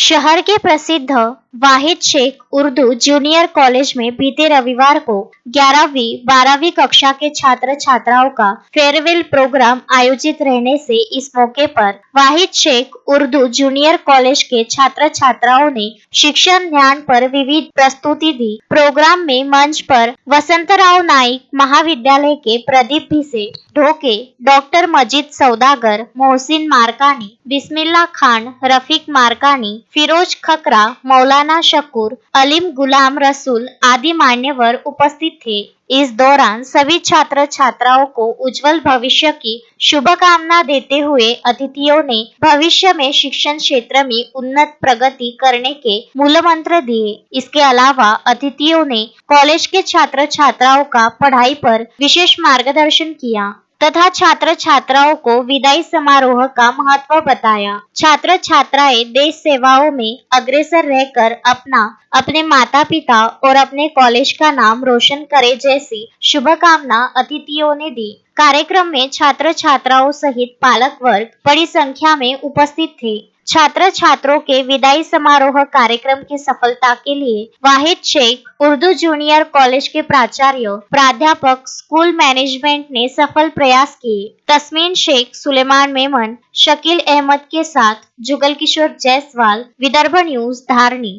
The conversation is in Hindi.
शहर के प्रसिद्ध वाहिद शेख उर्दू जूनियर कॉलेज में बीते रविवार को 11वीं 12वीं कक्षा के छात्र छात्राओं का फेयरवेल प्रोग्राम आयोजित रहने से इस मौके पर वाहिद शेख उर्दू जूनियर कॉलेज के छात्र छात्राओं ने शिक्षण ज्ञान पर विविध प्रस्तुति दी। प्रोग्राम में मंच पर वसंतराव नाइक महाविद्यालय के प्रदीप भिसे, ढोके, डॉक्टर मजीद सौदागर, मोहसिन मारकानी, बिस्मिल्ला खान, रफीक मारकानी, फिरोज खकरा, मौलाना शकूर, अलीम गुलाम रसूल आदि मान्यवर उपस्थित थे। इस दौरान सभी छात्र छात्राओं को उज्जवल भविष्य की शुभकामना देते हुए अतिथियों ने भविष्य में शिक्षण क्षेत्र में उन्नत प्रगति करने के मूल मंत्र दिए। इसके अलावा अतिथियों ने कॉलेज के छात्र छात्राओं का पढ़ाई पर विशेष मार्गदर्शन किया तथा छात्र छात्राओं को विदाई समारोह का महत्व बताया। छात्र छात्राएं देश सेवाओं में अग्रसर रहकर अपने माता पिता और अपने कॉलेज का नाम रोशन करे जैसी शुभकामना अतिथियों ने दी। कार्यक्रम में छात्र छात्राओं सहित पालक वर्ग बड़ी संख्या में उपस्थित थे। छात्र छात्रों के विदाई समारोह कार्यक्रम की सफलता के लिए वाहिद शेख उर्दू जूनियर कॉलेज के प्राचार्य, प्राध्यापक, स्कूल मैनेजमेंट ने सफल प्रयास किए। तस्मीन शेख, सुलेमान मेमन, शकील अहमद के साथ जुगल किशोर जायसवाल, विदर्भ न्यूज, धारनी।